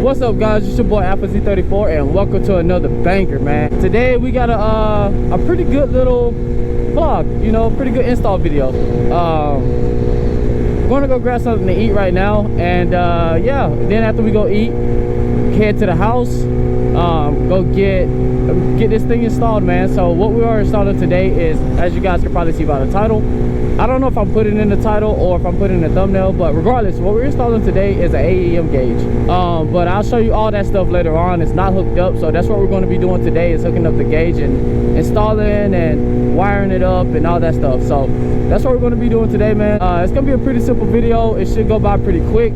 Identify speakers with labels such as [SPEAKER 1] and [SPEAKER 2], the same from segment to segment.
[SPEAKER 1] What's up, guys? It's your boy Alpha Z34 and welcome to another banger, man. Today we got a pretty good little vlog, you know, pretty good install video. Gonna go grab something to eat right now, and yeah, then after we go eat, head to the house, go get this thing installed, man. So what we are installing today is, as you guys can probably see by the title, I don't know if I'm putting in the title or if I'm putting in the thumbnail, but regardless, what we're installing today is an AEM gauge. But I'll show you all that stuff later on. It's not hooked up, so that's what we're going to be doing today, is hooking up the gauge and installing and wiring it up and all that stuff. So that's what we're going to be doing today, man. It's going to be a pretty simple video. It should go by pretty quick.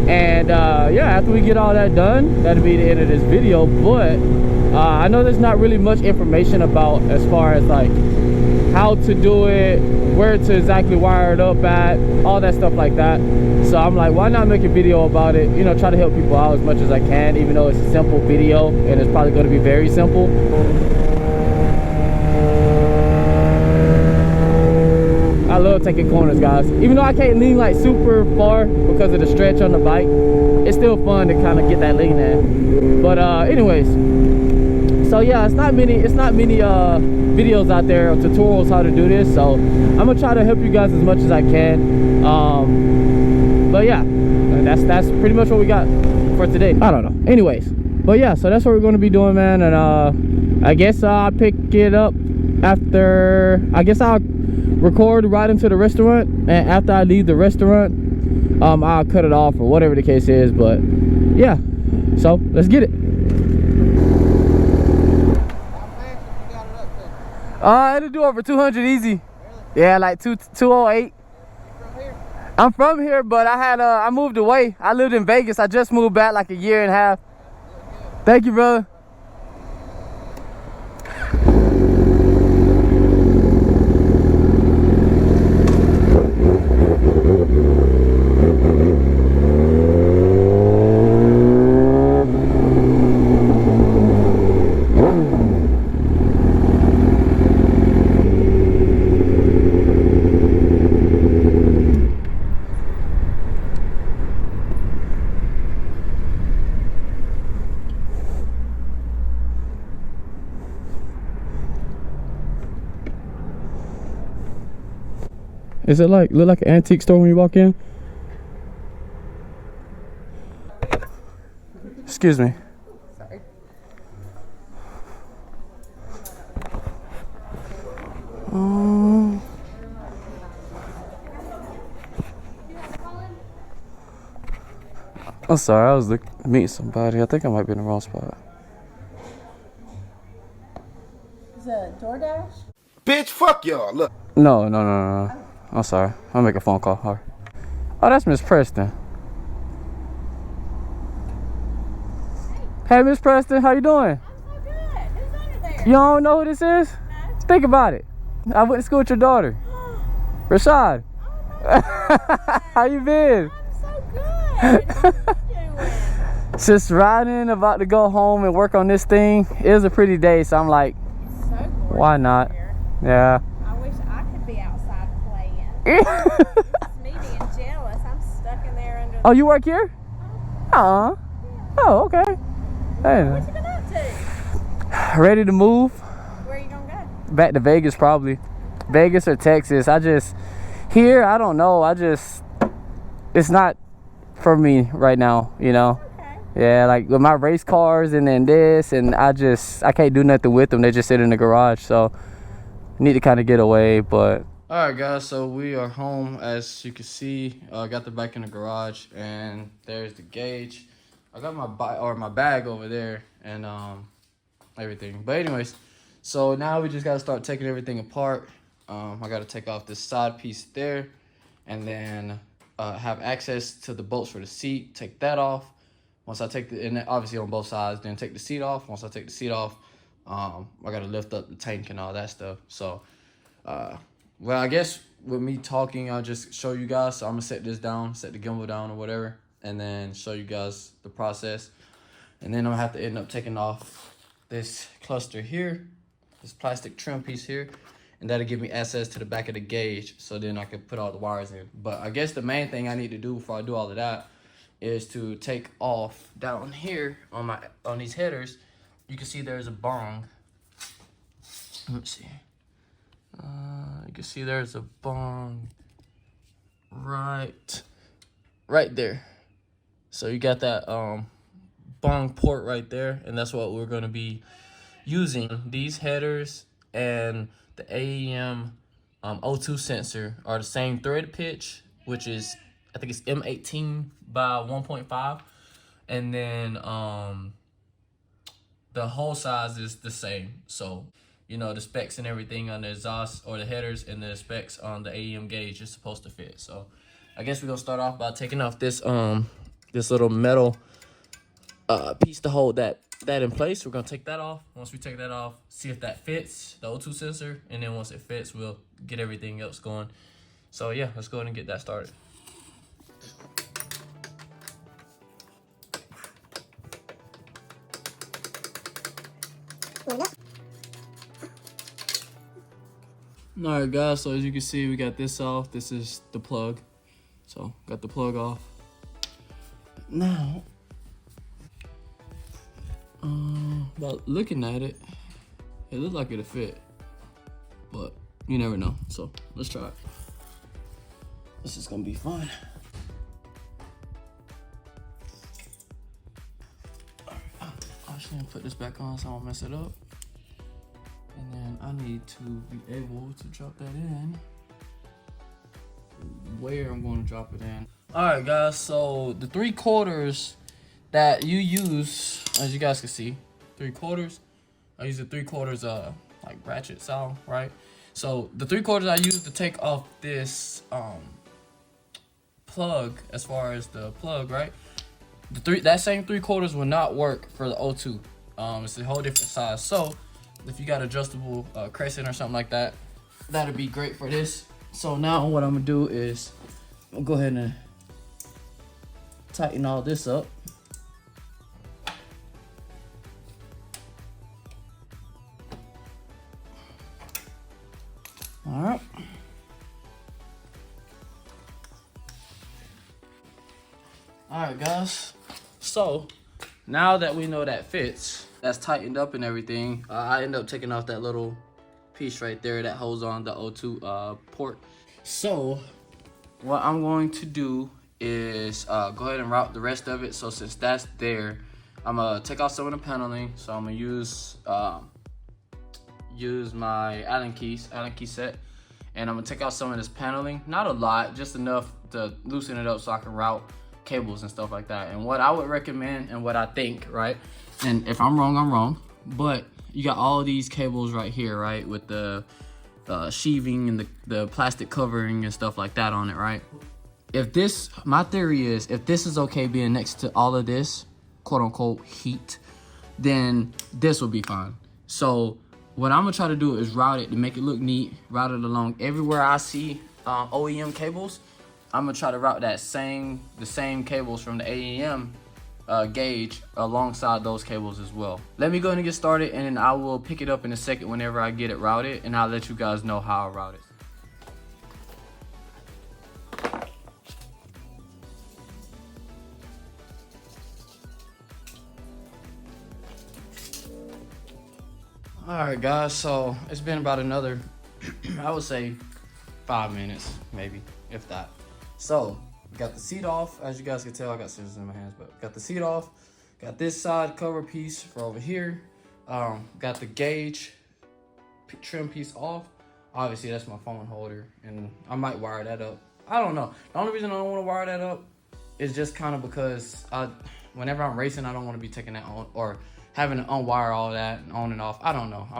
[SPEAKER 1] And yeah, after we get all that done, that'll be the end of this video. But I know there's not really much information about, as far as like how to do it, where to exactly wire it up at, all that stuff like that. So I'm like, why not make a video about it, you know, try to help people out as much as I can, even though it's a simple video and it's probably going to be very simple. I love taking corners, guys. Even though I can't lean like super far because of the stretch on the bike, it's still fun to kind of get that lean in. But anyways, so yeah, it's not many videos out there or tutorials how to do this, so I'm gonna try to help you guys as much as I can. But yeah, that's pretty much what we got for today. I don't know, anyways, but yeah, so that's what we're going to be doing, man. And I guess I'll pick it up after, I guess I'll record right into the restaurant, and after I leave the restaurant, I'll cut it off or whatever the case is. But yeah, so let's get it. It'll do over 200 easy. Really? Yeah, like 208. From here? I'm from here, but I moved away. I lived in Vegas. I just moved back like a year and a half. Thank you, brother. Is it like, look like an antique store when you walk in? Excuse me.
[SPEAKER 2] Sorry.
[SPEAKER 1] I'm sorry, I was meeting somebody. I think I might be in the wrong spot.
[SPEAKER 2] Is it DoorDash?
[SPEAKER 3] Bitch, fuck y'all. Look.
[SPEAKER 1] No. I'm sorry. I'll make a phone call. All right. Oh, that's Miss Preston. Hey, Miss Preston, how you doing?
[SPEAKER 2] I'm so good. Who's under there?
[SPEAKER 1] You don't know who this is?
[SPEAKER 2] No.
[SPEAKER 1] Think about it. I went to school with your daughter, Rashad.
[SPEAKER 2] Oh,
[SPEAKER 1] How you been?
[SPEAKER 2] I'm so good. How you doing?
[SPEAKER 1] Just riding, about to go home and work on this thing. It was a pretty day, so I'm like,
[SPEAKER 2] It's so gorgeous
[SPEAKER 1] why not?
[SPEAKER 2] here.
[SPEAKER 1] Yeah.
[SPEAKER 2] I wish I could be outside playing. It's me being jealous. I'm stuck in there under.
[SPEAKER 1] Oh, you work here? Oh, okay. Hey,
[SPEAKER 2] What you been up to?
[SPEAKER 1] ready to move
[SPEAKER 2] Where you gonna go?
[SPEAKER 1] back to Vegas, probably Vegas or Texas. I don't know. It's not for me right now, you know.
[SPEAKER 2] Okay.
[SPEAKER 1] Yeah, like with my race cars and then this, and I can't do nothing with them. They just sit in the garage, so I need to kind of get away. But all right, guys, so we are home. As you can see, I got the bike in the garage, and there's the gauge. I got my bag over there and everything. But anyways, so now we just gotta start taking everything apart. I gotta take off this side piece there, and then have access to the bolts for the seat. Take that off. Once I take and obviously on both sides, then take the seat off. Once I take the seat off, I gotta lift up the tank and all that stuff. So, well, I guess with me talking, I'll just show you guys. So I'm gonna set this down, set the gimbal down or whatever, and then show you guys the process. And then I'm gonna have to end up taking off this cluster here, this plastic trim piece here, and that'll give me access to the back of the gauge, so then I can put all the wires in. But I guess the main thing I need to do before I do all of that is to take off down here on these headers. You can see there's a bong. Let's see. You can see there's a bong right there. So you got that bong port right there, and that's what we're going to be using. These headers and the AEM O2 sensor are the same thread pitch, which is, I think it's M18 by 1.5, and then the hole size is the same. So, you know, the specs and everything on the exhaust or the headers and the specs on the AEM gauge is supposed to fit. So I guess we're gonna start off by taking off this this little metal piece to hold that in place. We're gonna take that off. Once we take that off, see if that fits, the O2 sensor, and then once it fits, we'll get everything else going. So yeah, let's go ahead and get that started. Alright guys, so as you can see, we got this off. This is the plug. So got the plug off. Now, about looking at it, it looked like it'll fit, but you never know. So let's try it. This is gonna be fun. Alright, I'm just gonna put this back on so I don't mess it up. And then I need to be able to drop that in where I'm going to drop it in. All right, guys, so the 3/4 that you use, as you guys can see, 3/4, I use the 3/4 like ratchet saw, right? So the 3/4 I use to take off this plug, as far as the plug, right? That same 3/4 will not work for the O2. It's a whole different size. So if you got adjustable crescent or something like that, that'd be great for this. So now what I'm gonna do is I'll go ahead and tighten all this up. All right. All right, guys. So now that we know that fits, that's tightened up and everything, I end up taking off that little piece right there that holds on the O2 port. So what I'm going to do is go ahead and route the rest of it. So since that's there, I'm gonna take off some of the paneling. So I'm gonna use my Allen key set, and I'm gonna take out some of this paneling. Not a lot, just enough to loosen it up so I can route cables and stuff like that. And what I would recommend and what I think, right, and if I'm wrong, I'm wrong, but you got all these cables right here, right, with the sheathing and the plastic covering and stuff like that on it, right? If this, my theory is, if this is okay being next to all of this quote unquote heat, then this will be fine. So what I'm gonna try to do is route it to make it look neat, route it along everywhere I see OEM cables. I'm gonna try to route the same cables from the AEM gauge alongside those cables as well. Let me go ahead and get started, and then I will pick it up in a second whenever I get it routed, and I'll let you guys know how I route it. All right, guys, so it's been about another, I would say 5 minutes, maybe, if that. So, got the seat off. As you guys can tell, I got scissors in my hands, but got the seat off. Got this side cover piece for over here. Got the gauge trim piece off. Obviously, that's my phone holder, and I might wire that up. I don't know. The only reason I don't want to wire that up is just kind of because whenever I'm racing, I don't want to be taking that on or having to unwire all that and on and off. I don't know. I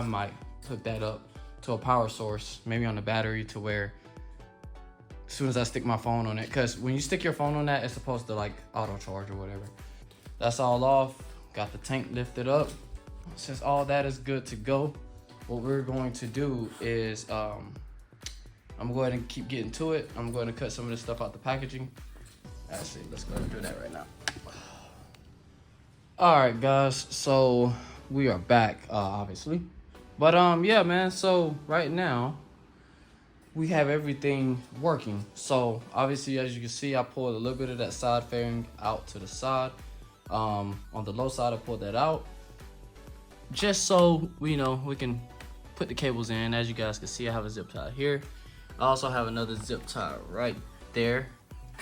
[SPEAKER 1] might hook that up to a power source, maybe on the battery, to where as soon as I stick my phone on it, because when you stick your phone on that, it's supposed to like auto charge or whatever. That's all off. Got the tank lifted up. Since all that is good to go, what we're going to do is I'm going to keep getting to it. I'm going to cut some of this stuff out the packaging. Actually, let's go ahead and do that right now. All right, guys, so we are back, obviously. But yeah, man, so right now we have everything working. So obviously, as you can see, I pulled a little bit of that side fairing out to the side. On the low side, I pulled that out just so we can put the cables in. As you guys can see, I have a zip tie here. I also have another zip tie right there.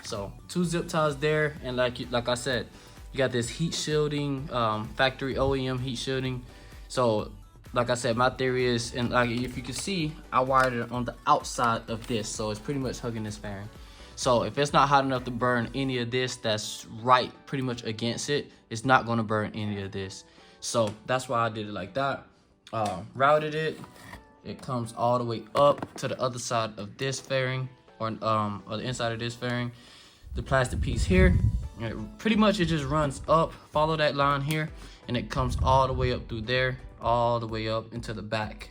[SPEAKER 1] So 2 zip ties there, and like I said, you got this heat shielding, factory OEM heat shielding. So like I said, my theory is, and like if you can see, I wired it on the outside of this, so it's pretty much hugging this fairing. So if it's not hot enough to burn any of this that's right pretty much against it, it's not going to burn any of this. So that's why I did it like that. Routed it. It comes all the way up to the other side of this fairing, or the inside of this fairing. The plastic piece here, and pretty much it just runs up, follow that line here, and it comes all the way up through there, all the way up into the back,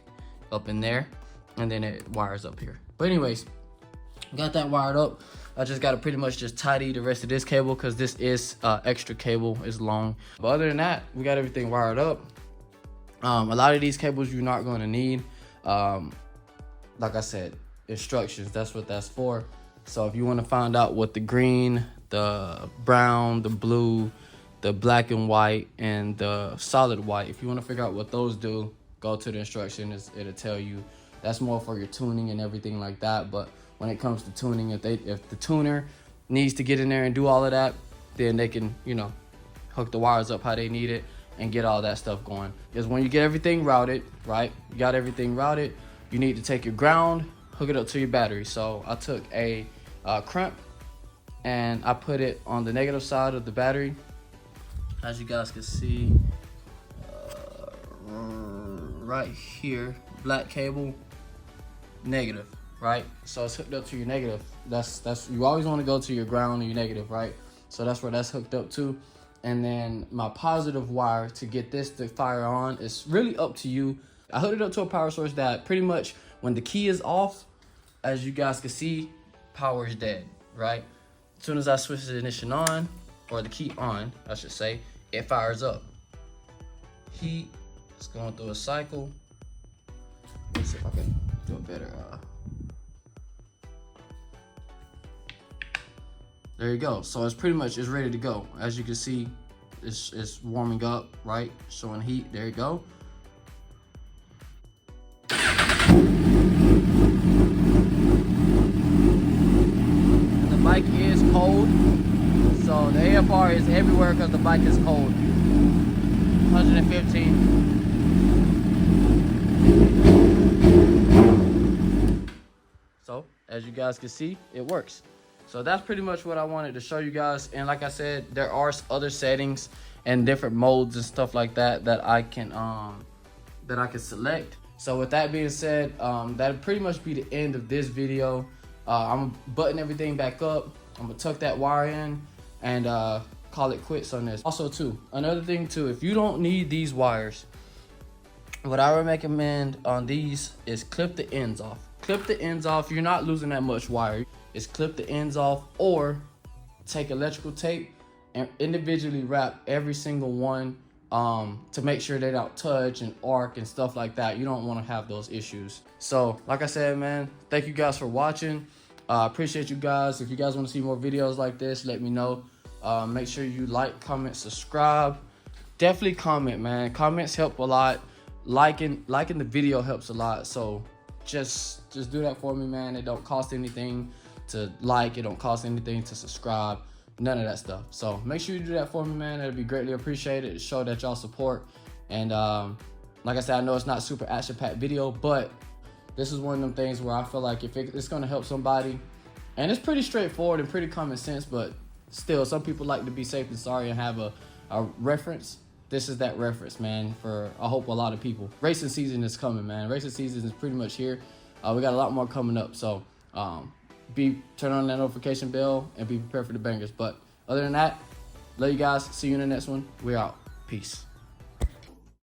[SPEAKER 1] up in there, and then it wires up here. But anyways, got that wired up. I just got to pretty much just tidy the rest of this cable because this is extra cable, it's long. But other than that, we got everything wired up. A lot of these cables you're not going to need. Like I said, instructions, that's what that's for. So if you want to find out what the green, the brown, the blue, the black and white, and the solid white, if you want to figure out what those do, go to the instructions. It'll tell you. That's more for your tuning and everything like that. But when it comes to tuning, if the tuner needs to get in there and do all of that, then they can, hook the wires up how they need it and get all that stuff going. Because when you get everything routed, right, you got everything routed, you need to take your ground, hook it up to your battery. So I took a crimp and I put it on the negative side of the battery. As you guys can see, right here, black cable, negative, right? So it's hooked up to your negative. That's you always want to go to your ground and your negative, right? So that's where that's hooked up to. And then my positive wire to get this to fire on is really up to you. I hooked it up to a power source that pretty much when the key is off, as you guys can see, power is dead, right? As soon as I switch the ignition on, or the key on, I should say, it fires up. Heat is going through a cycle. Let's see if I can do a better. There you go. So it's pretty much, it's ready to go. As you can see, it's warming up, right? Showing heat. There you go. The bike is cold. So the AFR is everywhere because the bike is cold. 115. So as you guys can see, it works. So that's pretty much what I wanted to show you guys. And like I said, there are other settings and different modes and stuff like that that I can select. So with that being said, that'll pretty much be the end of this video. I'm gonna button everything back up. I'm gonna tuck that wire in and call it quits on this. Also too, another thing too, if you don't need these wires, what I would recommend on these is clip the ends off. Clip the ends off. You're not losing that much wire. Is clip the ends off, or take electrical tape and individually wrap every single one to make sure they don't touch and arc and stuff like that. You don't want to have those issues. So like I said, man, thank you guys for watching. Appreciate you guys. If you guys want to see more videos like this, let me know. Make sure you like, comment, subscribe. Definitely comment, man. Comments help a lot. Liking the video helps a lot. So just do that for me, man. It don't cost anything to like, it don't cost anything to subscribe, none of that stuff. So make sure you do that for me, man. That'd be greatly appreciated to show that y'all support. And like I said, I know it's not super action-packed video, but this is one of them things where I feel like if it's gonna help somebody, and it's pretty straightforward and pretty common sense, but still some people like to be safe than sorry and have a reference. This is that reference, man, for I hope a lot of people. Racing season is coming, man. Racing season is pretty much here. We got a lot more coming up, so turn on that notification bell and be prepared for the bangers. But other than that, love you guys. See you in the next one. We're out. Peace.